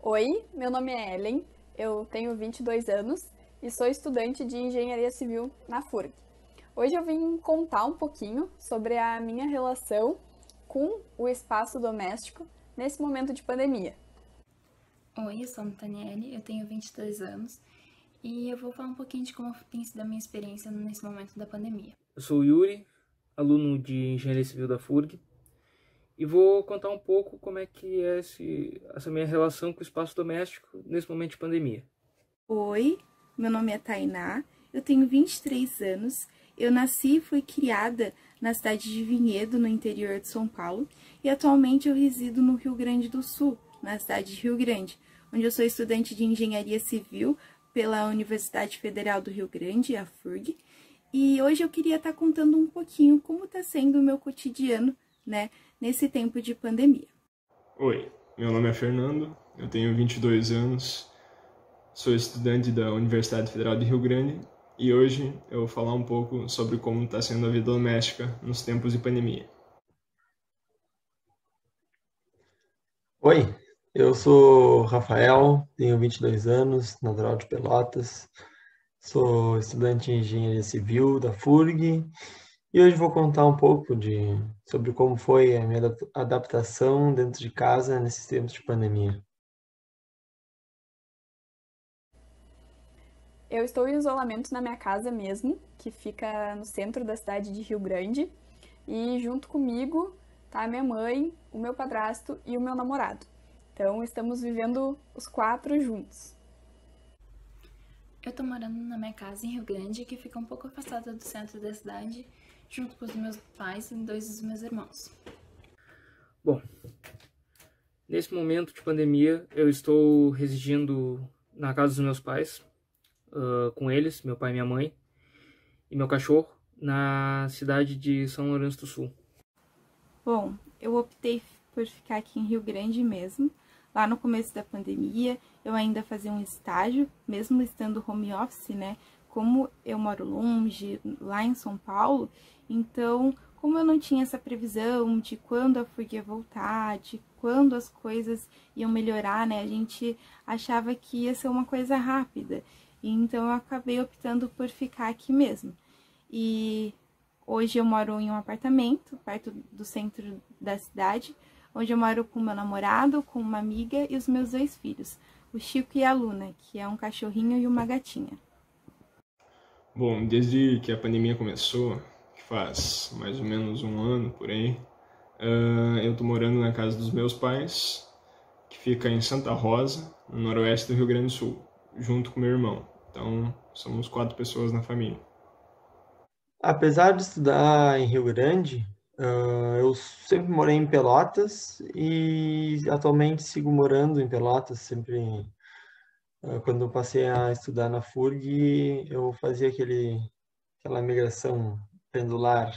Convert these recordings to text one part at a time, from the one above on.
Oi, meu nome é Ellen, eu tenho 22 anos e sou estudante de Engenharia Civil na FURG. Hoje eu vim contar um pouquinho sobre a minha relação com o espaço doméstico nesse momento de pandemia. Oi, eu sou a Nathaniele, eu tenho 22 anos e eu vou falar um pouquinho de como tem sido a minha experiência nesse momento da pandemia. Eu sou o Yuri, aluno de Engenharia Civil da FURG, e vou contar um pouco como é que é essa minha relação com o espaço doméstico nesse momento de pandemia. Oi, meu nome é Tainá, eu tenho 23 anos, eu nasci e fui criada na cidade de Vinhedo, no interior de São Paulo, e atualmente eu resido no Rio Grande do Sul, na cidade de Rio Grande, onde eu sou estudante de Engenharia Civil pela Universidade Federal do Rio Grande, a FURG, e hoje eu queria estar contando um pouquinho como está sendo o meu cotidiano, né, nesse tempo de pandemia. Oi, meu nome é Fernando, eu tenho 22 anos, sou estudante da Universidade Federal de Rio Grande e hoje eu vou falar um pouco sobre como está sendo a vida doméstica nos tempos de pandemia. Oi, eu sou Rafael, tenho 22 anos, natural de Pelotas, sou estudante de Engenharia Civil da FURG e hoje vou contar um pouco sobre como foi a minha adaptação dentro de casa nesses tempos de pandemia. Eu estou em isolamento na minha casa mesmo, que fica no centro da cidade de Rio Grande, e junto comigo tá a minha mãe, o meu padrasto e o meu namorado. Então estamos vivendo os quatro juntos. Eu tô morando na minha casa em Rio Grande, que fica um pouco afastada do centro da cidade, junto com os meus pais e dois dos meus irmãos. Bom, nesse momento de pandemia eu estou residindo na casa dos meus pais, com eles, meu pai e minha mãe, e meu cachorro, na cidade de São Lourenço do Sul. Bom, eu optei por ficar aqui em Rio Grande mesmo. Lá no começo da pandemia, eu ainda fazia um estágio, mesmo estando home office, né? Como eu moro longe, lá em São Paulo, então, como eu não tinha essa previsão de quando a FURG ia voltar, de quando as coisas iam melhorar, né? A gente achava que ia ser uma coisa rápida. Então, eu acabei optando por ficar aqui mesmo. E hoje eu moro em um apartamento, perto do centro da cidade, onde eu moro com meu namorado, com uma amiga e os meus dois filhos, o Chico e a Luna, que é um cachorrinho e uma gatinha. Bom, desde que a pandemia começou, que faz mais ou menos um ano por aí, eu tô morando na casa dos meus pais, que fica em Santa Rosa, no noroeste do Rio Grande do Sul, junto com meu irmão. Então, somos 4 pessoas na família. Apesar de estudar em Rio Grande, eu sempre morei em Pelotas e atualmente sigo morando em Pelotas, sempre. Quando eu passei a estudar na FURG, eu fazia aquela migração pendular,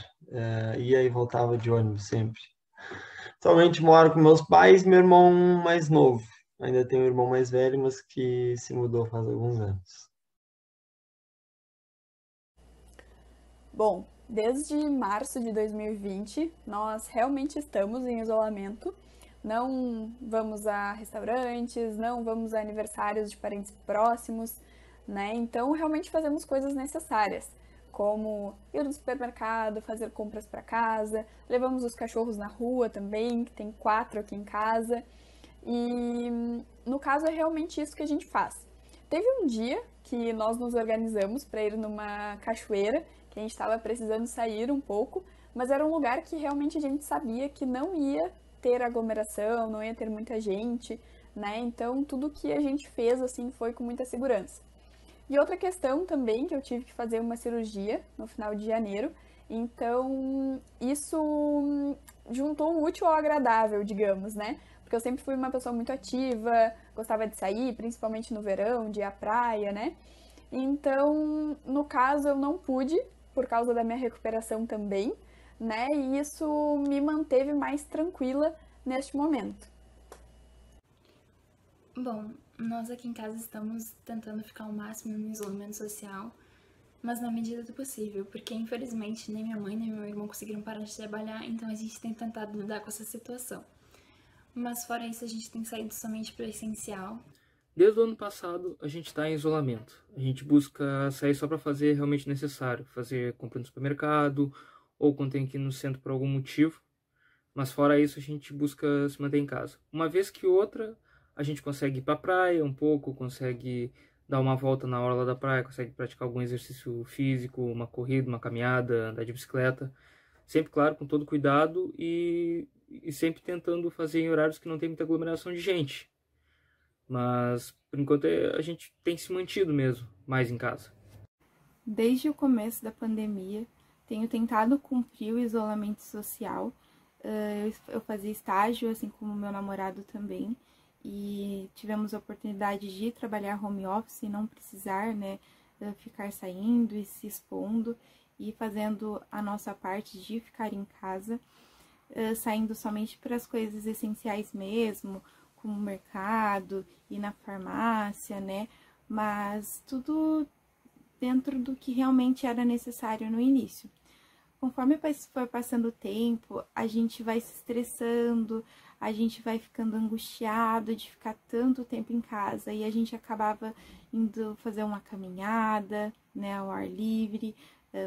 ia e voltava de ônibus sempre. Atualmente moro com meus pais e meu irmão mais novo. Ainda tenho um irmão mais velho, mas que se mudou faz alguns anos. Bom, desde março de 2020, nós realmente estamos em isolamento. Não vamos a restaurantes, não vamos a aniversários de parentes próximos, né? Então, realmente fazemos coisas necessárias, como ir no supermercado, fazer compras para casa, levamos os cachorros na rua também, que tem 4 aqui em casa. E no caso é realmente isso que a gente faz. Teve um dia que nós nos organizamos para ir numa cachoeira, que a gente estava precisando sair um pouco, mas era um lugar que realmente a gente sabia que não ia ter aglomeração, não ia ter muita gente, né? Então tudo que a gente fez assim foi com muita segurança. E outra questão também que eu tive que fazer uma cirurgia no final de janeiro, então isso juntou o útil ao agradável, digamos, né? Porque eu sempre fui uma pessoa muito ativa, gostava de sair, principalmente no verão, de ir à praia, né? Então, no caso, eu não pude, por causa da minha recuperação também, né? E isso me manteve mais tranquila neste momento. Bom, nós aqui em casa estamos tentando ficar ao máximo no isolamento social, mas na medida do possível, porque infelizmente nem minha mãe nem meu irmão conseguiram parar de trabalhar, então a gente tem tentado lidar com essa situação. mas fora isso a gente tem saído somente para o essencial. Desde o ano passado, a gente está em isolamento. A gente busca sair só para fazer realmente necessário, fazer compra no supermercado, ou quando tem que ir no centro por algum motivo. Mas fora isso, a gente busca se manter em casa. Uma vez que outra, a gente consegue ir para a praia um pouco, consegue dar uma volta na orla da praia, consegue praticar algum exercício físico, uma corrida, uma caminhada, andar de bicicleta. Sempre, claro, com todo cuidado e sempre tentando fazer em horários que não tem muita aglomeração de gente. Mas, por enquanto, a gente tem se mantido mesmo mais em casa. Desde o começo da pandemia, tenho tentado cumprir o isolamento social. Eu fazia estágio, assim como meu namorado também, e tivemos a oportunidade de trabalhar home office e não precisar, né, ficar saindo e se expondo e fazendo a nossa parte de ficar em casa, saindo somente para as coisas essenciais mesmo, como o mercado e na farmácia, né? Mas tudo dentro do que realmente era necessário no início. Conforme for passando o tempo, a gente vai se estressando, a gente vai ficando angustiado de ficar tanto tempo em casa e a gente acabava indo fazer uma caminhada, né, ao ar livre,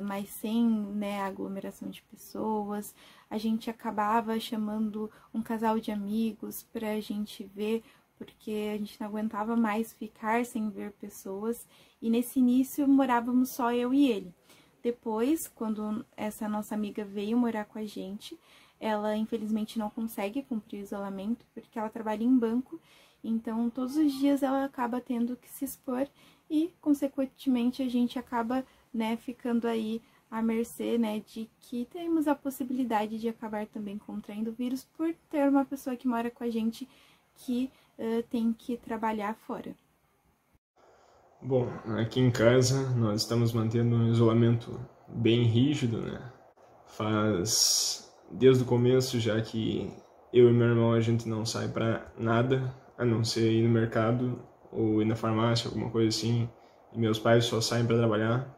mas sem, né, aglomeração de pessoas. A gente acabava chamando um casal de amigos para a gente ver, porque a gente não aguentava mais ficar sem ver pessoas. E nesse início morávamos só eu e ele. Depois, quando essa nossa amiga veio morar com a gente, ela infelizmente não consegue cumprir o isolamento porque ela trabalha em banco. Então, todos os dias ela acaba tendo que se expor e, consequentemente, a gente acaba, né, ficando aí à mercê, né, de que temos a possibilidade de acabar também contraindo o vírus por ter uma pessoa que mora com a gente que tem que trabalhar fora. Bom, aqui em casa nós estamos mantendo um isolamento bem rígido, né? Faz desde o começo, já que eu e meu irmão a gente não sai para nada, a não ser ir no mercado ou ir na farmácia, alguma coisa assim, e meus pais só saem para trabalhar.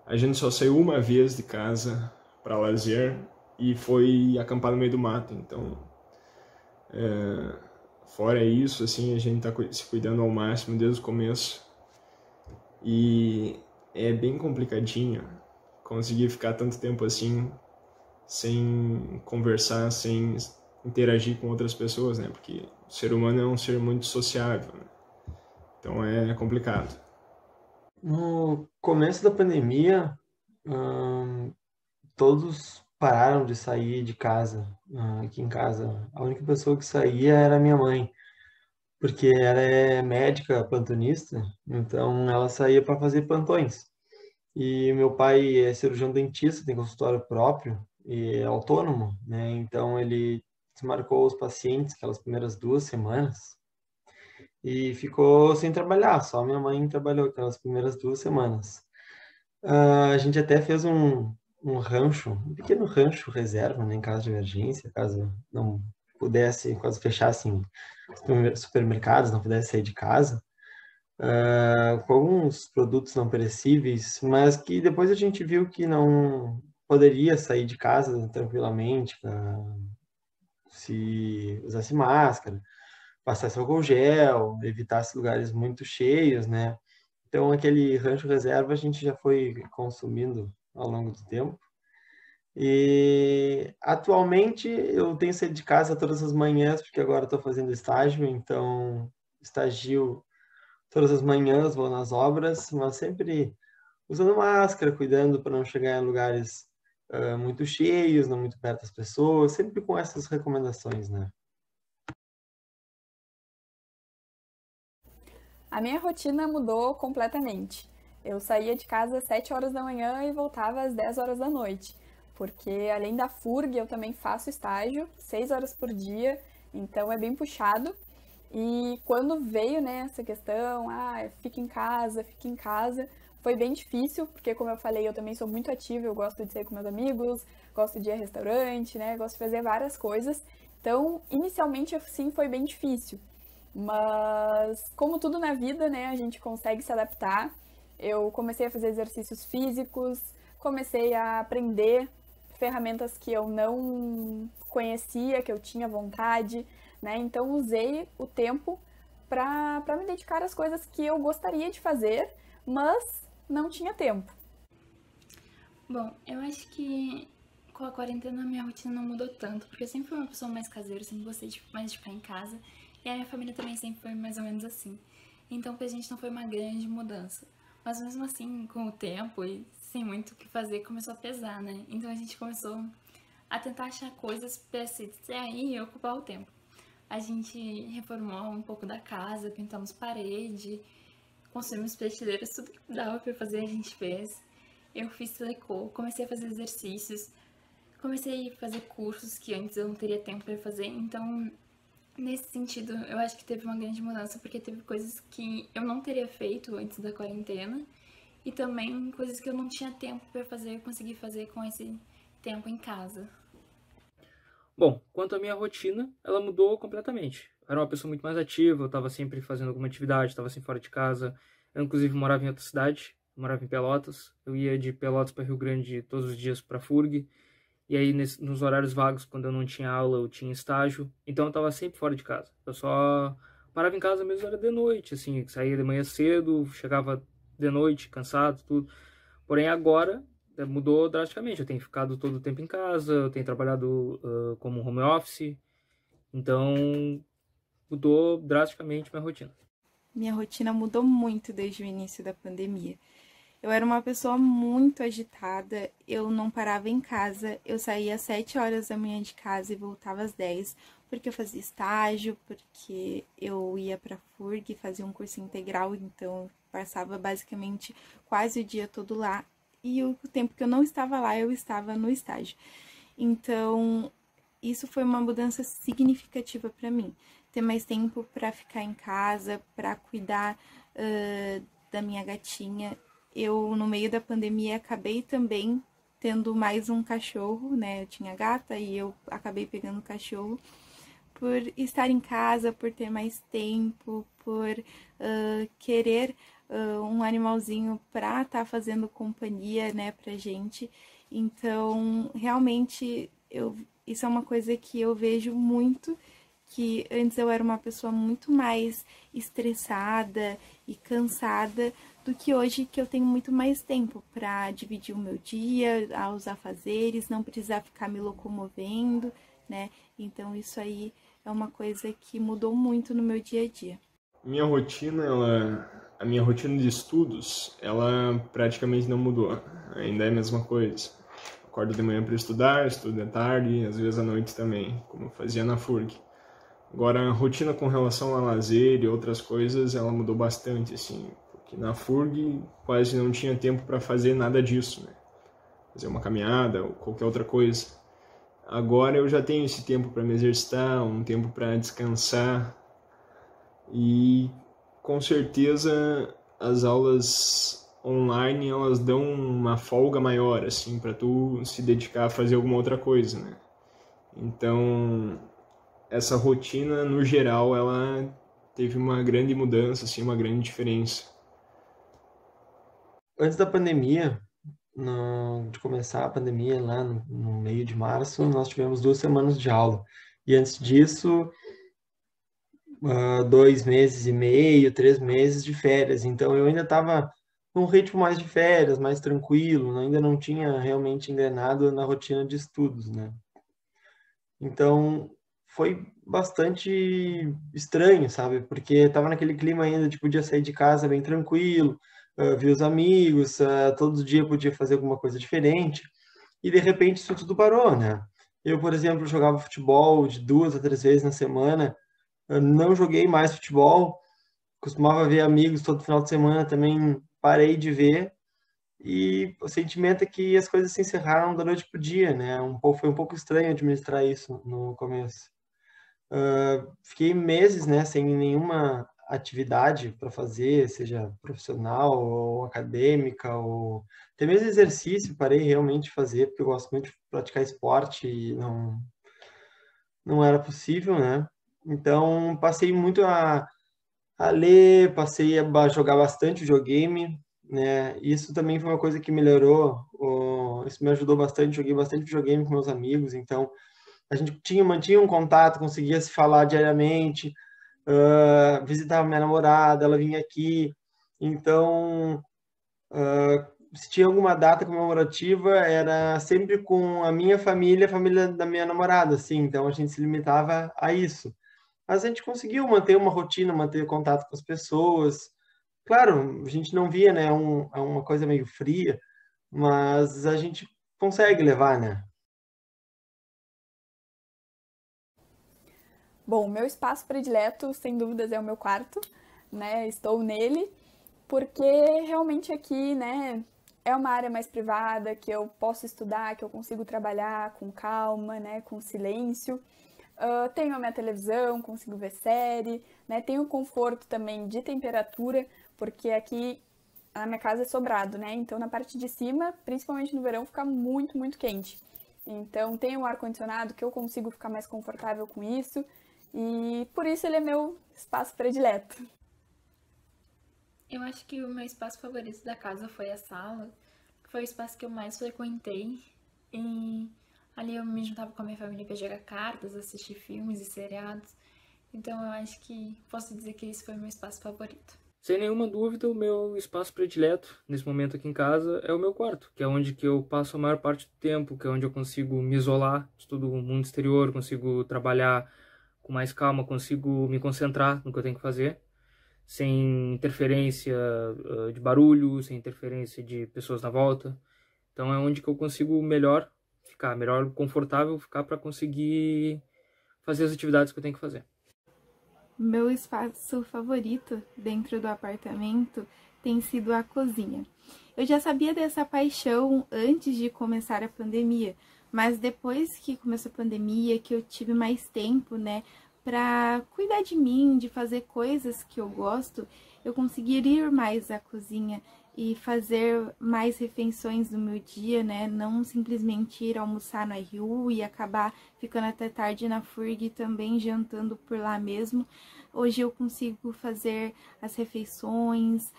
A gente só saiu uma vez de casa para lazer e foi acampar no meio do mato, então fora isso, assim, a gente tá se cuidando ao máximo desde o começo. E é bem complicadinho conseguir ficar tanto tempo assim, sem conversar, sem interagir com outras pessoas, né? Porque o ser humano é um ser muito sociável, né? Então é complicado. No começo da pandemia, todos pararam de sair de casa, aqui em casa. A única pessoa que saía era minha mãe, porque ela é médica plantonista, então ela saía para fazer plantões. E meu pai é cirurgião dentista, tem consultório próprio e é autônomo, né? Então ele desmarcou os pacientes aquelas primeiras 2 semanas e ficou sem trabalhar. Só minha mãe trabalhou aquelas primeiras 2 semanas. A gente até fez um rancho, um pequeno rancho reserva, né, em caso de emergência, caso não pudesse, caso fechassem supermercados, não pudesse sair de casa, com alguns produtos não perecíveis, mas que depois a gente viu que não poderia sair de casa tranquilamente, se usasse máscara, passasse álcool gel, evitasse lugares muito cheios, né? Então, aquele rancho reserva a gente já foi consumindo ao longo do tempo. E atualmente eu tenho saído de casa todas as manhãs, porque agora estou fazendo estágio, então estagio todas as manhãs, vou nas obras, mas sempre usando máscara, cuidando para não chegar em lugares muito cheios, não muito perto das pessoas, sempre com essas recomendações, né? A minha rotina mudou completamente. Eu saía de casa às 7 horas da manhã e voltava às 10 horas da noite, porque além da FURG eu também faço estágio, 6 horas por dia, então é bem puxado. E quando veio, né, essa questão, fica em casa, foi bem difícil, porque como eu falei, eu também sou muito ativa, eu gosto de sair com meus amigos, gosto de ir a restaurante, né, gosto de fazer várias coisas. Então, inicialmente, sim, foi bem difícil. Mas, como tudo na vida, né, a gente consegue se adaptar. Eu comecei a fazer exercícios físicos, comecei a aprender ferramentas que eu não conhecia, que eu tinha vontade, né? Então usei o tempo para me dedicar às coisas que eu gostaria de fazer, mas não tinha tempo. Bom, eu acho que com a quarentena minha rotina não mudou tanto, porque eu sempre fui uma pessoa mais caseira, sempre gostei mais de ficar em casa, e a minha família também sempre foi mais ou menos assim. Então pra gente não foi uma grande mudança. Mas mesmo assim, com o tempo e sem muito o que fazer, começou a pesar, né? Então a gente começou a tentar achar coisas pra se distrair e ocupar o tempo. A gente reformou um pouco da casa, pintamos parede, construímos prateleiras, tudo que dava pra fazer a gente fez. Eu fiz tricô, comecei a fazer exercícios, comecei a fazer cursos que antes eu não teria tempo para fazer, então nesse sentido eu acho que teve uma grande mudança, porque teve coisas que eu não teria feito antes da quarentena e também coisas que eu não tinha tempo para fazer, eu consegui fazer com esse tempo em casa. Bom, quanto à minha rotina, ela mudou completamente. Eu era uma pessoa muito mais ativa, eu estava sempre fazendo alguma atividade, estava sempre fora de casa. Eu, inclusive, morava em outra cidade, morava em Pelotas. Eu ia de Pelotas para Rio Grande todos os dias para a FURG. E aí, nos horários vagos, quando eu não tinha aula, eu tinha estágio. Então, eu estava sempre fora de casa. Eu só parava em casa mesmo, era de noite, assim. Saía de manhã cedo, chegava de noite, cansado, tudo. Porém, agora mudou drasticamente. Eu tenho ficado todo o tempo em casa, eu tenho trabalhado como home office. Então, mudou drasticamente minha rotina. Minha rotina mudou muito desde o início da pandemia. Eu era uma pessoa muito agitada, eu não parava em casa, eu saía às 7 horas da manhã de casa e voltava às 10, porque eu fazia estágio, porque eu ia para a FURG, fazia um curso integral, então eu passava basicamente quase o dia todo lá, e o tempo que eu não estava lá, eu estava no estágio. Então, isso foi uma mudança significativa para mim. Ter mais tempo para ficar em casa, para cuidar da minha gatinha. Eu, no meio da pandemia, acabei também tendo mais um cachorro, né? Eu tinha gata e eu acabei pegando cachorro. Por estar em casa, por ter mais tempo, por querer um animalzinho pra estar fazendo companhia, né, pra gente. Então, realmente, isso é uma coisa que eu vejo muito, que antes eu era uma pessoa muito mais estressada e cansada do que hoje, que eu tenho muito mais tempo para dividir o meu dia, aos afazeres, não precisar ficar me locomovendo, né? Então isso aí é uma coisa que mudou muito no meu dia a dia. A minha rotina de estudos, ela praticamente não mudou, ainda é a mesma coisa. Acordo de manhã para estudar, estudo de tarde, às vezes à noite também, como eu fazia na FURG. Agora, a rotina com relação a lazer e outras coisas, ela mudou bastante, assim, porque na FURG quase não tinha tempo para fazer nada disso, né? Fazer uma caminhada ou qualquer outra coisa. Agora eu já tenho esse tempo para me exercitar, um tempo para descansar e, com certeza, as aulas online, elas dão uma folga maior, assim, para tu se dedicar a fazer alguma outra coisa, né? Então, essa rotina, no geral, ela teve uma grande mudança, assim, uma grande diferença. Antes da pandemia, de começar a pandemia lá no meio de março, nós tivemos 2 semanas de aula. E antes disso, 2 meses e meio, 3 meses de férias. Então eu ainda estava num ritmo mais de férias, mais tranquilo, ainda não tinha realmente engrenado na rotina de estudos, né? Então foi bastante estranho, sabe? Porque estava naquele clima ainda de podia sair de casa bem tranquilo, ver os amigos, todo dia podia fazer alguma coisa diferente, e de repente isso tudo parou, né? Eu, por exemplo, jogava futebol de 2 a 3 vezes na semana, eu não joguei mais futebol, costumava ver amigos todo final de semana, também parei de ver, e o sentimento é que as coisas se encerraram da noite pro dia, né? Foi um pouco estranho administrar isso no começo. Fiquei meses, né, sem nenhuma atividade para fazer, seja profissional ou acadêmica, ou até mesmo exercício, parei realmente de fazer, porque eu gosto muito de praticar esporte e não era possível, né? Então, passei muito a ler, passei a jogar bastante videogame, né? Isso também foi uma coisa que melhorou, isso me ajudou bastante, joguei bastante videogame com meus amigos, então a gente mantinha um contato, conseguia se falar diariamente, visitava minha namorada, ela vinha aqui. Então, se tinha alguma data comemorativa, era sempre com a minha família, a família da minha namorada, assim. Então, a gente se limitava a isso. Mas a gente conseguiu manter uma rotina, manter contato com as pessoas. Claro, a gente não via, né, uma coisa meio fria, mas a gente consegue levar, né? Bom, meu espaço predileto, sem dúvidas, é o meu quarto, né? Estou nele, porque realmente aqui, né, é uma área mais privada, que eu posso estudar, que eu consigo trabalhar com calma, né, com silêncio. Tenho a minha televisão, consigo ver série, né? Tenho conforto também de temperatura, porque aqui a minha casa é sobrado, né? Então na parte de cima, principalmente no verão, fica muito, muito quente. Então tem um ar-condicionado que eu consigo ficar mais confortável com isso e por isso ele é meu espaço predileto. Eu acho que o meu espaço favorito da casa foi a sala, que foi o espaço que eu mais frequentei. E ali eu me juntava com a minha família para jogar cartas, assistir filmes e seriados. Então eu acho que posso dizer que esse foi o meu espaço favorito. Sem nenhuma dúvida, o meu espaço predileto nesse momento aqui em casa é o meu quarto, que é onde que eu passo a maior parte do tempo, que é onde eu consigo me isolar de todo o mundo exterior, consigo trabalhar com mais calma, consigo me concentrar no que eu tenho que fazer, sem interferência de barulho, sem interferência de pessoas na volta. Então é onde que eu consigo melhor ficar, melhor confortável ficar para conseguir fazer as atividades que eu tenho que fazer. Meu espaço favorito dentro do apartamento tem sido a cozinha. Eu já sabia dessa paixão antes de começar a pandemia, mas depois que começou a pandemia, que eu tive mais tempo, né, para cuidar de mim, de fazer coisas que eu gosto, eu consegui ir mais à cozinha e fazer mais refeições no meu dia, né? Não simplesmente ir almoçar no RU e acabar ficando até tarde na FURG e também jantando por lá mesmo. Hoje eu consigo fazer as refeições,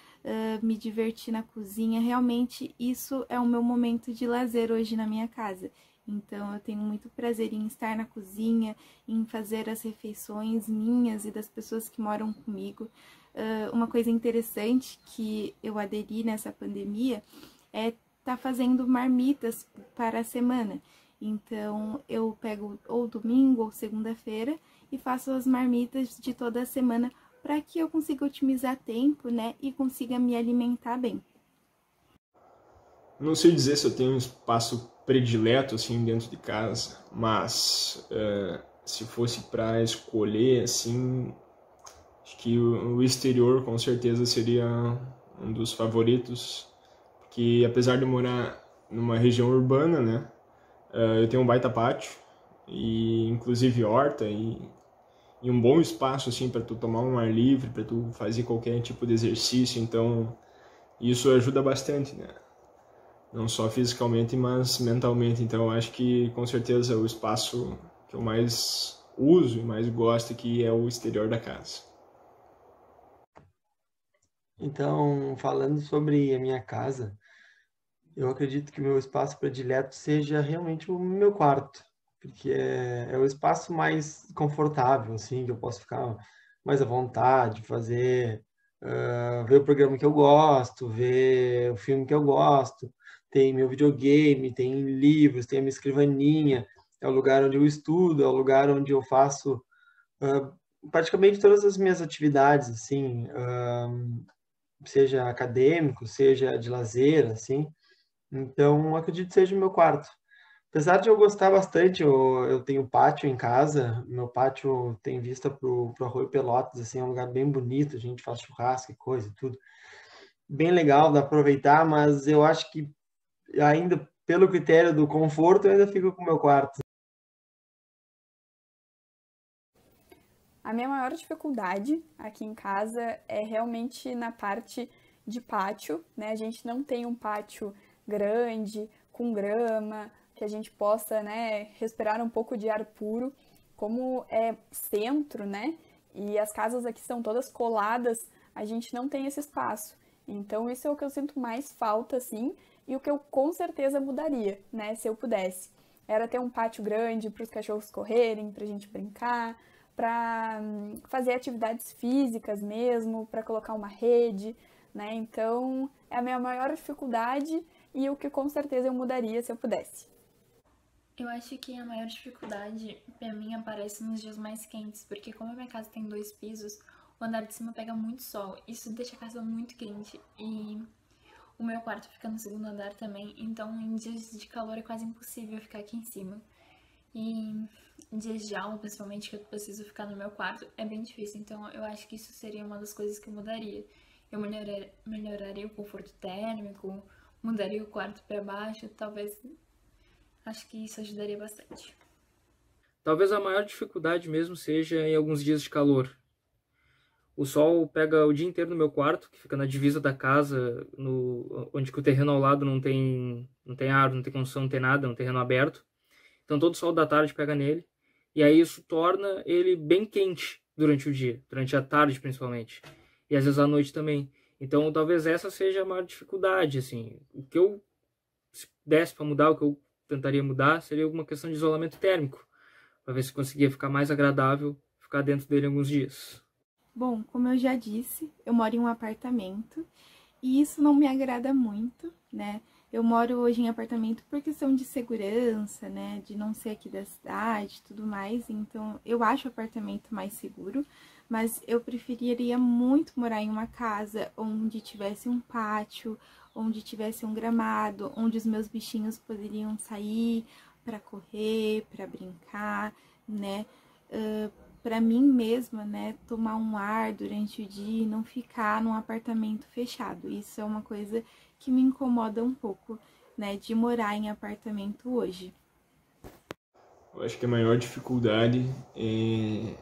me divertir na cozinha. Realmente isso é o meu momento de lazer hoje na minha casa. Então eu tenho muito prazer em estar na cozinha, em fazer as refeições minhas e das pessoas que moram comigo. Uma coisa interessante que eu aderi nessa pandemia é estar fazendo marmitas para a semana. Então eu pego ou domingo ou segunda-feira e faço as marmitas de toda a semana para que eu consiga otimizar tempo, né, e consiga me alimentar bem. Não sei dizer se eu tenho um espaço predileto assim dentro de casa, mas se fosse para escolher assim, acho que o exterior com certeza seria um dos favoritos, porque apesar de morar numa região urbana, né, eu tenho um baita pátio e inclusive horta e um bom espaço assim para tu tomar um ar livre, para tu fazer qualquer tipo de exercício, então isso ajuda bastante, né? Não só fisicamente, mas mentalmente. Então eu acho que com certeza o espaço que eu mais uso e mais gosto aqui é o exterior da casa. Então, falando sobre a minha casa, eu acredito que o meu espaço predileto seja realmente o meu quarto, porque é o espaço mais confortável, assim, que eu posso ficar mais à vontade, fazer, ver o programa que eu gosto, ver o filme que eu gosto, tem meu videogame, tem livros, tem a minha escrivaninha, é o lugar onde eu estudo, é o lugar onde eu faço praticamente todas as minhas atividades, assim, seja acadêmico, seja de lazer, assim. Então, acredito que seja o meu quarto. Apesar de eu gostar bastante, eu tenho pátio em casa. Meu pátio tem vista pro Arroio Pelotas, assim, é um lugar bem bonito. A gente faz churrasco e coisa e tudo. Bem legal, dá pra aproveitar, mas eu acho que ainda, pelo critério do conforto, eu ainda fico com o meu quarto. A minha maior dificuldade aqui em casa é realmente na parte de pátio, né? A gente não tem um pátio grande, com grama, que a gente possa, né, respirar um pouco de ar puro. Como é centro, né? E as casas aqui são todas coladas, a gente não tem esse espaço. Então isso é o que eu sinto mais falta, assim, e o que eu com certeza mudaria, né, se eu pudesse. era ter um pátio grande para os cachorros correrem, para a gente brincar, para fazer atividades físicas mesmo, para colocar uma rede, né? Então, é a minha maior dificuldade e o que com certeza eu mudaria se eu pudesse. Eu acho que a maior dificuldade pra mim aparece nos dias mais quentes, porque como a minha casa tem 2 pisos, o andar de cima pega muito sol. Isso deixa a casa muito quente e o meu quarto fica no segundo andar também, então em dias de calor é quase impossível ficar aqui em cima. E em dias de aula, principalmente, que eu preciso ficar no meu quarto, é bem difícil. Então eu acho que isso seria uma das coisas que eu mudaria. Eu melhoraria o conforto térmico, mudaria o quarto pra baixo, talvez. Acho que isso ajudaria bastante. Talvez a maior dificuldade mesmo seja em alguns dias de calor. O sol pega o dia inteiro no meu quarto, que fica na divisa da casa, onde que o terreno ao lado não tem árvore, não tem construção, não tem nada, é um terreno aberto. Então todo o sol da tarde pega nele, e aí isso torna ele bem quente durante o dia, durante a tarde principalmente, e às vezes à noite também. Então talvez essa seja a maior dificuldade, assim. O que eu, se desse para mudar, o que eu tentaria mudar seria alguma questão de isolamento térmico, para ver se conseguia ficar mais agradável ficar dentro dele alguns dias. Bom, como eu já disse, eu moro em um apartamento e isso não me agrada muito, né? Eu moro hoje em apartamento por questão de segurança, né? De não ser aqui da cidade e tudo mais, então eu acho o apartamento mais seguro, mas eu preferiria muito morar em uma casa onde tivesse um pátio, onde tivesse um gramado, onde os meus bichinhos poderiam sair para correr, para brincar, né? Para mim mesma, né, tomar um ar durante o dia e não ficar num apartamento fechado. Isso é uma coisa que me incomoda um pouco, né, de morar em apartamento hoje. Eu acho que a maior dificuldade é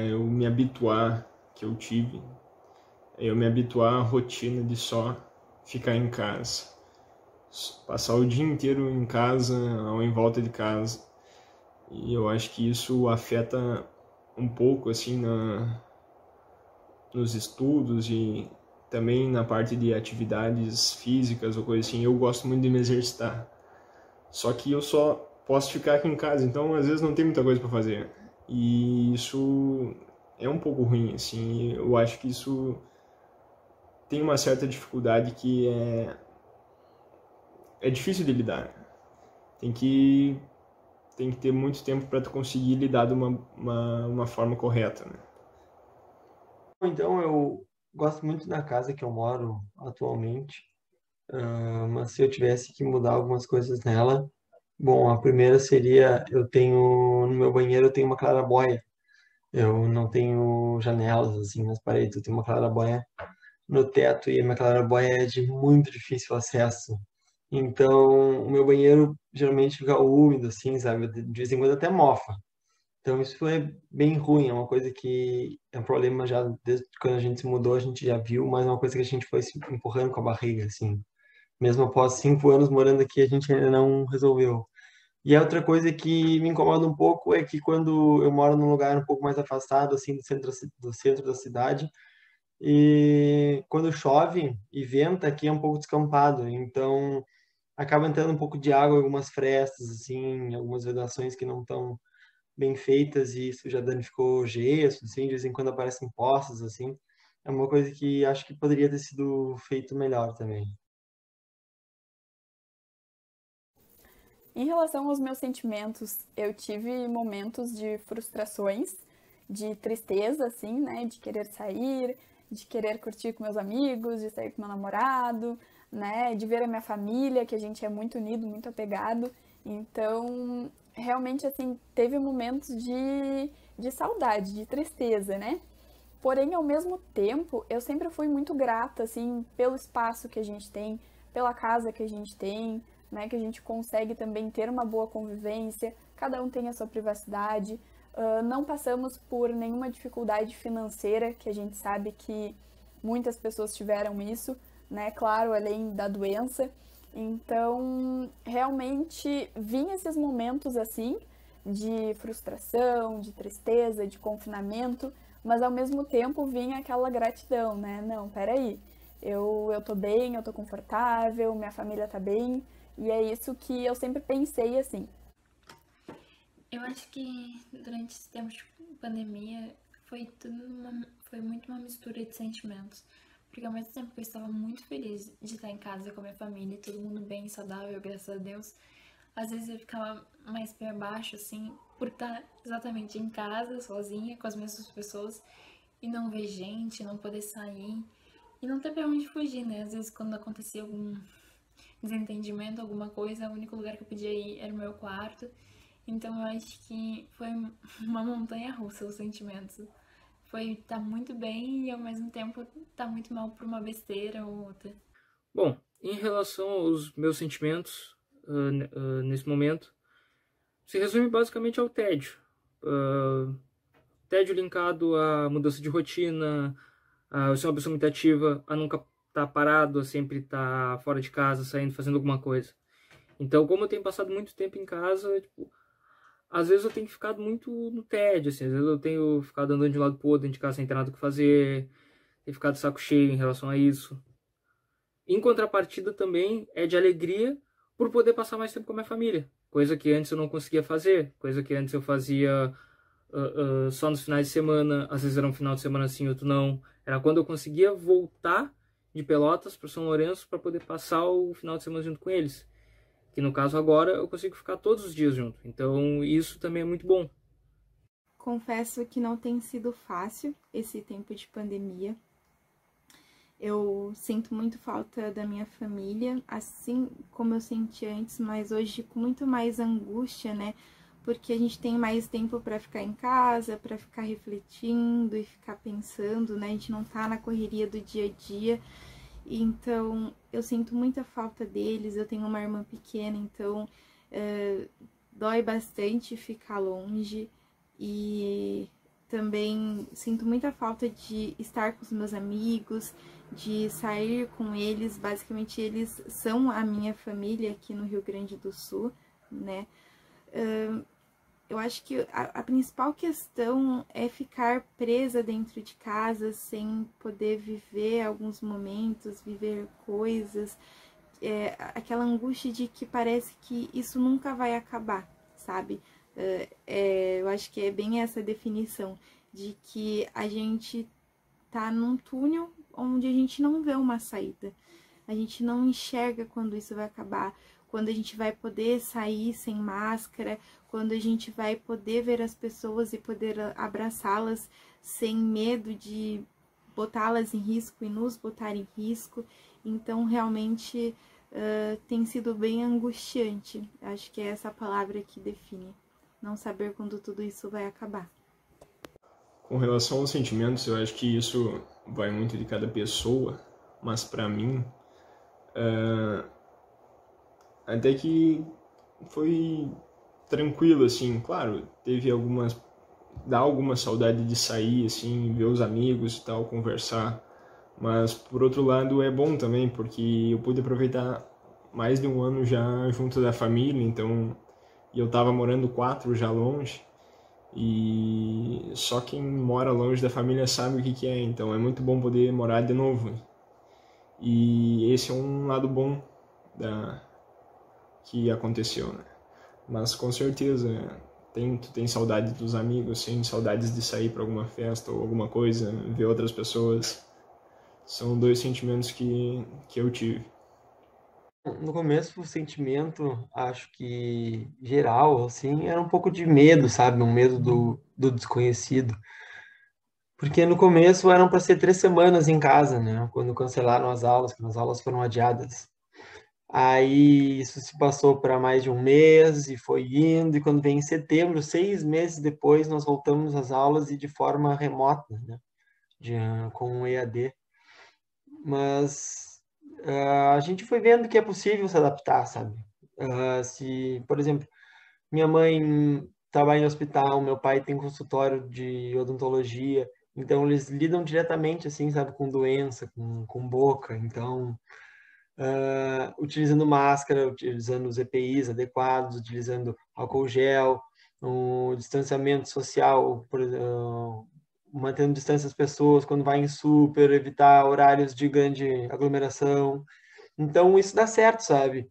eu me habituar, que eu tive, eu me habituar à rotina de só ficar em casa. Passar o dia inteiro em casa ou em volta de casa. E eu acho que isso afeta um pouco assim nos estudos e também na parte de atividades físicas ou coisa assim. Eu gosto muito de me exercitar. Só que eu só posso ficar aqui em casa, então às vezes não tem muita coisa para fazer. E isso é um pouco ruim, assim. Eu acho que isso tem uma certa dificuldade que é difícil de lidar. Tem que ter muito tempo para tu conseguir lidar de uma forma correta, né? Então, eu gosto muito da casa que eu moro atualmente, mas se eu tivesse que mudar algumas coisas nela, bom, a primeira seria, no meu banheiro eu tenho uma claraboia, eu não tenho janelas assim nas paredes, eu tenho uma claraboia no teto e a minha claraboia é de muito difícil acesso. Então, o meu banheiro geralmente fica úmido, assim, sabe? De vez em quando até mofa. Então, isso é bem ruim, é uma coisa que é um problema já desde quando a gente se mudou, a gente já viu, mas é uma coisa que a gente foi se empurrando com a barriga, assim. Mesmo após 5 anos morando aqui, a gente ainda não resolveu. E a outra coisa que me incomoda um pouco é que quando eu moro num lugar um pouco mais afastado, assim, do centro da cidade, e quando chove e venta, aqui é um pouco descampado, então acaba entrando um pouco de água em algumas frestas, assim, algumas vedações que não estão bem feitas e isso já danificou gesso, assim, de vez em quando aparecem poças, assim. É uma coisa que acho que poderia ter sido feito melhor também. Em relação aos meus sentimentos, eu tive momentos de frustrações, de tristeza, assim, né? De querer sair, de querer curtir com meus amigos, de sair com meu namorado, né? De ver a minha família, que a gente é muito unido, muito apegado. Então, realmente, assim, teve momentos de saudade, de tristeza, né? Porém, ao mesmo tempo, eu sempre fui muito grata, assim, pelo espaço que a gente tem, pela casa que a gente tem, né, que a gente consegue também ter uma boa convivência, cada um tem a sua privacidade, não passamos por nenhuma dificuldade financeira, que a gente sabe que muitas pessoas tiveram isso, né, claro, além da doença. Então, realmente, vinha esses momentos assim, de frustração, de tristeza, de confinamento, mas ao mesmo tempo vinha aquela gratidão, né, não, peraí, eu tô bem, eu tô confortável, minha família tá bem, E é isso que eu sempre pensei assim. Eu acho que durante esse tempo de pandemia foi muito uma mistura de sentimentos. Porque ao mesmo tempo que eu estava muito feliz de estar em casa com a minha família, todo mundo bem, saudável, graças a Deus, às vezes eu ficava mais para baixo, assim, por estar exatamente em casa, sozinha, com as mesmas pessoas, e não ver gente, não poder sair, e não ter pra onde fugir, né? Às vezes quando acontecia algum desentendimento, alguma coisa, o único lugar que eu podia ir era o meu quarto. Então eu acho que foi uma montanha russa os sentimentos. Foi tá muito bem e ao mesmo tempo tá muito mal por uma besteira ou outra. Bom, em relação aos meus sentimentos nesse momento, se resume basicamente ao tédio. Tédio linkado à mudança de rotina, a eu ser uma pessoa muito ativa, a nunca estar parado, a sempre estar fora de casa, saindo, fazendo alguma coisa. Então, como eu tenho passado muito tempo em casa, tipo, às vezes eu tenho ficado muito no tédio, assim, às vezes eu tenho ficado andando de um lado pro outro dentro de casa sem ter nada o que fazer, tenho ficado de saco cheio em relação a isso. Em contrapartida também é de alegria por poder passar mais tempo com a minha família, coisa que antes eu não conseguia fazer, coisa que antes eu fazia só nos finais de semana, às vezes era um final de semana sim, outro não. Era quando eu conseguia voltar de Pelotas para São Lourenço para poder passar o final de semana junto com eles. Que no caso agora eu consigo ficar todos os dias junto. Então isso também é muito bom. Confesso que não tem sido fácil esse tempo de pandemia. Eu sinto muito falta da minha família, assim como eu senti antes, mas hoje com muito mais angústia, né? Porque a gente tem mais tempo para ficar em casa, para ficar refletindo e ficar pensando, né? A gente não tá na correria do dia a dia. Então, eu sinto muita falta deles. Eu tenho uma irmã pequena, então dói bastante ficar longe. E também sinto muita falta de estar com os meus amigos, de sair com eles. Basicamente, eles são a minha família aqui no Rio Grande do Sul, né? Eu acho que a principal questão é ficar presa dentro de casa sem poder viver alguns momentos, viver coisas, aquela angústia de que parece que isso nunca vai acabar, sabe? Eu acho que é bem essa definição de que a gente tá num túnel onde a gente não vê uma saída, a gente não enxerga quando isso vai acabar, quando a gente vai poder sair sem máscara, quando a gente vai poder ver as pessoas e poder abraçá-las sem medo de botá-las em risco e nos botar em risco. Então, realmente, tem sido bem angustiante. Acho que é essa palavra que define. Não saber quando tudo isso vai acabar. Com relação aos sentimentos, eu acho que isso vai muito de cada pessoa, mas para mim, até que foi tranquilo, assim, claro, dá alguma saudade de sair, assim, ver os amigos e tal, conversar, mas por outro lado é bom também, porque eu pude aproveitar mais de um ano já junto da família, então, e eu tava morando 4 já longe, e só quem mora longe da família sabe o que é, então é muito bom poder morar de novo, e esse é um lado bom que aconteceu, né? Mas com certeza, tu tem saudade dos amigos, sim, saudades de sair para alguma festa ou alguma coisa, ver outras pessoas. São 2 sentimentos que eu tive. No começo, o sentimento, acho que geral, assim, era um pouco de medo, sabe? Um medo do desconhecido. Porque no começo eram para ser 3 semanas em casa, né? Quando cancelaram as aulas, quando as aulas foram adiadas. Aí isso se passou para mais de um mês e foi indo, e quando vem em setembro, 6 meses depois, nós voltamos às aulas e de forma remota, né? Com o EAD. Mas a gente foi vendo que é possível se adaptar, sabe? Por exemplo, minha mãe trabalha em hospital, meu pai tem consultório de odontologia, então eles lidam diretamente, assim, sabe, com doença, com boca, então utilizando máscara, utilizando os EPIs adequados, utilizando álcool gel, o distanciamento social, mantendo distância das pessoas quando vai em super, evitar horários de grande aglomeração. Então, isso dá certo, sabe?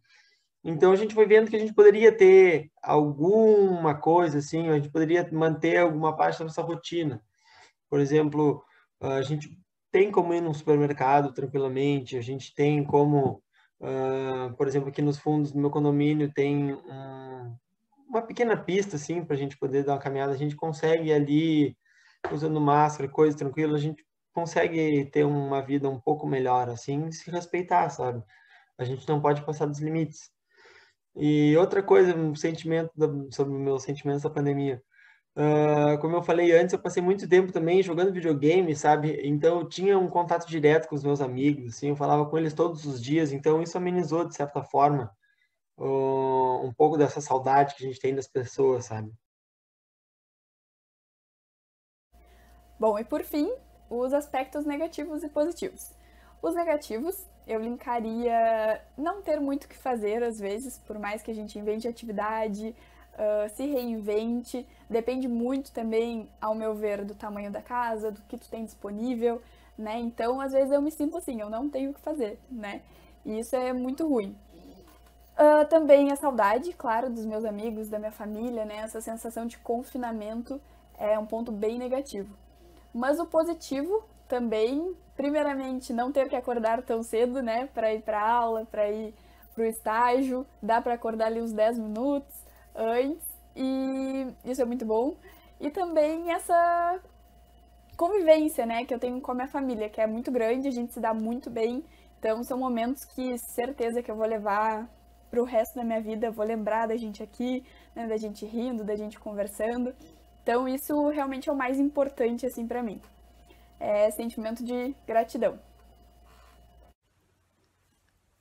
Então a gente foi vendo que a gente poderia ter alguma coisa assim, a gente poderia manter alguma parte da nossa rotina. Por exemplo, a gente tem como ir num supermercado tranquilamente, a gente tem como, por exemplo, aqui nos fundos do meu condomínio tem uma pequena pista assim para a gente poder dar uma caminhada, a gente consegue ir ali usando máscara, coisa tranquila, a gente consegue ter uma vida um pouco melhor assim, se respeitar, sabe? A gente não pode passar dos limites. E outra coisa, um sentimento sobre os meus sentimentos da pandemia. Como eu falei antes, eu passei muito tempo também jogando videogame, sabe? Então eu tinha um contato direto com os meus amigos, assim, eu falava com eles todos os dias, então isso amenizou, de certa forma, um pouco dessa saudade que a gente tem das pessoas, sabe? Bom, e por fim, os aspectos negativos e positivos. Os negativos, eu linkaria não ter muito o que fazer às vezes, por mais que a gente invente atividade, se reinvente, depende muito também, ao meu ver, do tamanho da casa, do que tu tem disponível, né? Então, às vezes eu me sinto assim, eu não tenho o que fazer, né? E isso é muito ruim. Também a saudade, claro, dos meus amigos, da minha família, né? Essa sensação de confinamento é um ponto bem negativo. Mas o positivo também, primeiramente, não ter que acordar tão cedo, né, para ir para aula, para ir para o estágio, dá para acordar ali uns 10 minutos antes, e isso é muito bom. E também essa convivência, né, que eu tenho com a minha família, que é muito grande, a gente se dá muito bem, então são momentos que certeza que eu vou levar pro resto da minha vida, eu vou lembrar da gente aqui, né, da gente rindo, da gente conversando. Então isso realmente é o mais importante assim para mim. É sentimento de gratidão.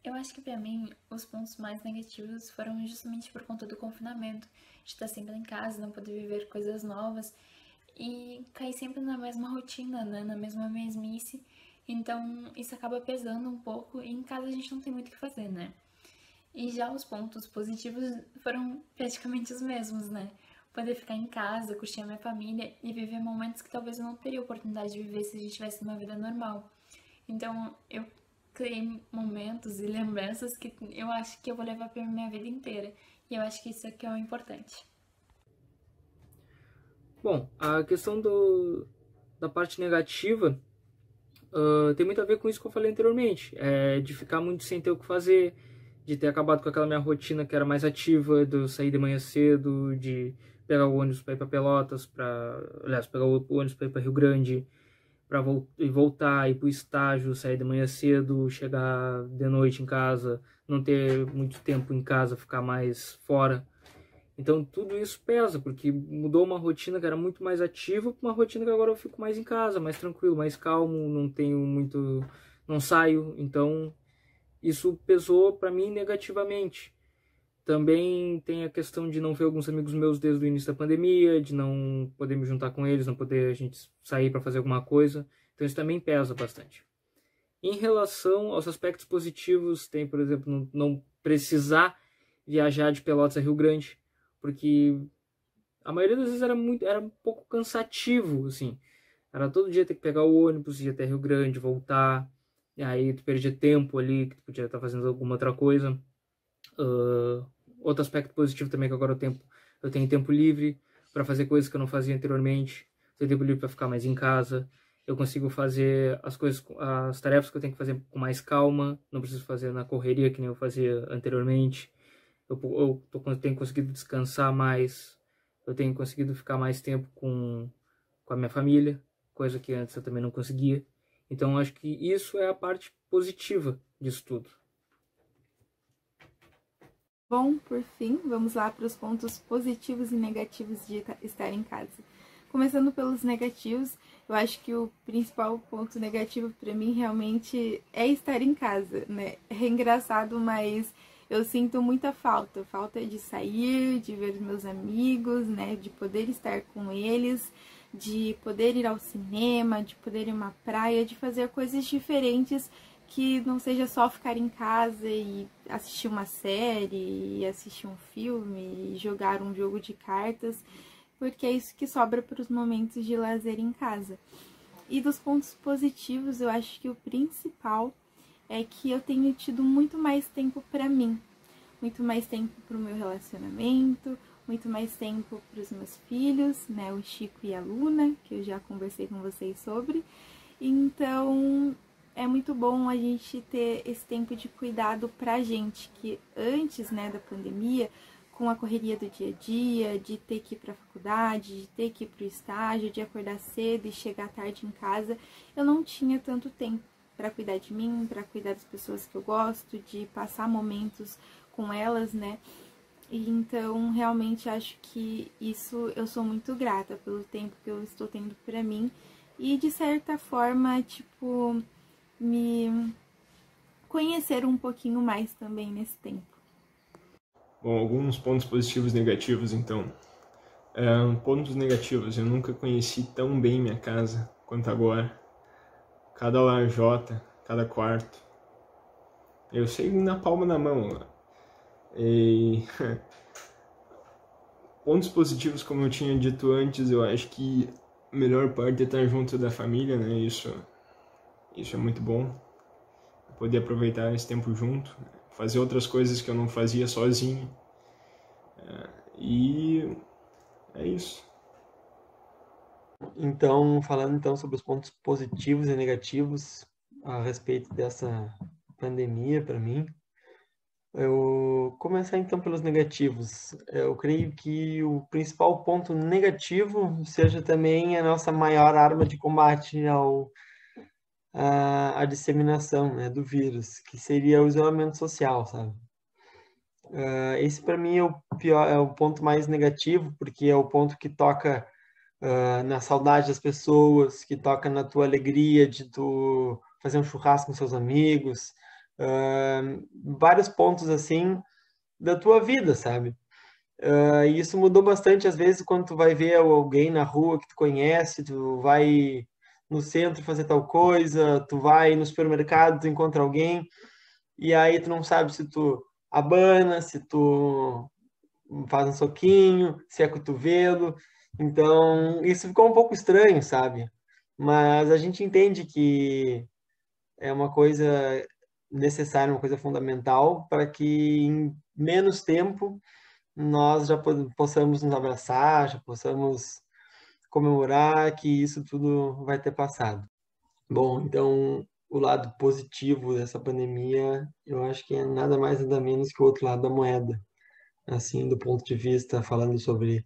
Eu acho que pra mim os pontos mais negativos foram justamente por conta do confinamento, de estar sempre em casa, não poder viver coisas novas e cair sempre na mesma rotina, né? Na mesma mesmice. Então isso acaba pesando um pouco e em casa a gente não tem muito o que fazer, né? E já os pontos positivos foram praticamente os mesmos, né? Poder ficar em casa, curtir a minha família e viver momentos que talvez eu não teria oportunidade de viver se a gente tivesse uma vida normal. Então eu criei momentos e lembranças que eu acho que eu vou levar pra minha vida inteira. E eu acho que isso aqui é o importante. Bom, a questão da parte negativa tem muito a ver com isso que eu falei anteriormente, de ficar muito sem ter o que fazer, de ter acabado com aquela minha rotina que era mais ativa, de eu sair de manhã cedo, de pegar o ônibus para ir para Pelotas, aliás, pegar o ônibus para ir para Rio Grande, para voltar, ir para o estágio, sair de manhã cedo, chegar de noite em casa, não ter muito tempo em casa, ficar mais fora. Então tudo isso pesa, porque mudou uma rotina que era muito mais ativa para uma rotina que agora eu fico mais em casa, mais tranquilo, mais calmo, não tenho muito, não saio, então isso pesou para mim negativamente. Também tem a questão de não ver alguns amigos meus desde o início da pandemia, de não poder me juntar com eles, não poder a gente sair para fazer alguma coisa, então isso também pesa bastante. Em relação aos aspectos positivos, tem, por exemplo, não precisar viajar de Pelotas a Rio Grande, porque a maioria das vezes era um pouco cansativo, assim. Era todo dia ter que pegar o ônibus, ir até Rio Grande, voltar, e aí tu perdia tempo ali, que tu podia estar fazendo alguma outra coisa. Outro aspecto positivo também é que agora eu tenho tempo livre para fazer coisas que eu não fazia anteriormente, tenho tempo livre para ficar mais em casa, eu consigo fazer as tarefas que eu tenho que fazer com mais calma, não preciso fazer na correria que nem eu fazia anteriormente. Eu tenho conseguido descansar mais, eu tenho conseguido ficar mais tempo com a minha família, coisa que antes eu também não conseguia. Então eu acho que isso é a parte positiva disso tudo. Bom, por fim, vamos lá para os pontos positivos e negativos de estar em casa. Começando pelos negativos, eu acho que o principal ponto negativo para mim realmente é estar em casa, né? É engraçado, mas eu sinto muita falta de sair, de ver meus amigos, né? De poder estar com eles, de poder ir ao cinema, de poder ir a uma praia, de fazer coisas diferentes que não seja só ficar em casa e assistir uma série, e assistir um filme, e jogar um jogo de cartas, porque é isso que sobra para os momentos de lazer em casa. E dos pontos positivos, eu acho que o principal é que eu tenho tido muito mais tempo para mim. muito mais tempo para o meu relacionamento, muito mais tempo para os meus filhos, né, o Chico e a Luna, que eu já conversei com vocês sobre. Então, é muito bom a gente ter esse tempo de cuidado pra gente, que antes, né, da pandemia, com a correria do dia a dia, de ter que ir pra faculdade, de ter que ir pro estágio, de acordar cedo e chegar tarde em casa, eu não tinha tanto tempo para cuidar de mim, para cuidar das pessoas que eu gosto, de passar momentos com elas, né? E então, realmente acho que isso eu sou muito grata pelo tempo que eu estou tendo pra mim e, de certa forma, tipo, me conhecer um pouquinho mais também nesse tempo. Bom, alguns pontos positivos e negativos, então. Pontos negativos, eu nunca conheci tão bem minha casa quanto agora. Cada lajota, cada quarto. Eu sei na palma da mão. E... pontos positivos, como eu tinha dito antes, eu acho que a melhor parte é estar junto da família, né? Isso é muito bom. Poder aproveitar esse tempo junto, fazer outras coisas que eu não fazia sozinho. E é isso. Então, falando então sobre os pontos positivos e negativos a respeito dessa pandemia para mim, eu começar então pelos negativos. Eu creio que o principal ponto negativo seja também a nossa maior arma de combate à disseminação, né, do vírus, que seria o isolamento social, sabe? Esse para mim é o pior, é o ponto mais negativo, porque é o ponto que toca na saudade das pessoas, que toca na tua alegria de tu fazer um churrasco com seus amigos, vários pontos assim da tua vida, sabe? E isso mudou bastante às vezes quando tu vai ver alguém na rua que tu conhece, tu vai no centro fazer tal coisa, tu vai no supermercado, tu encontra alguém, e aí tu não sabe se tu abana, se tu faz um soquinho, se é cotovelo. Então, isso ficou um pouco estranho, sabe? Mas a gente entende que é uma coisa necessária, uma coisa fundamental para que em menos tempo nós já possamos nos abraçar, já possamos comemorar que isso tudo vai ter passado. Bom, então o lado positivo dessa pandemia, eu acho que é nada mais nada menos que o outro lado da moeda. Assim, do ponto de vista, falando sobre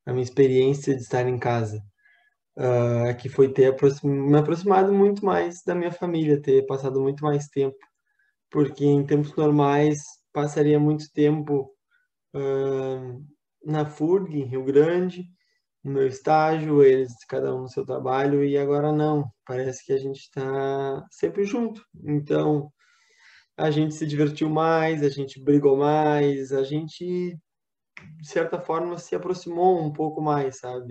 a minha experiência de estar em casa, que foi ter me aproximado muito mais da minha família, ter passado muito mais tempo, porque em tempos normais passaria muito tempo na FURG, em Rio Grande, no meu estágio, eles cada um no seu trabalho, e agora não, parece que a gente está sempre junto. Então, a gente se divertiu mais, a gente brigou mais, a gente, de certa forma, se aproximou um pouco mais, sabe?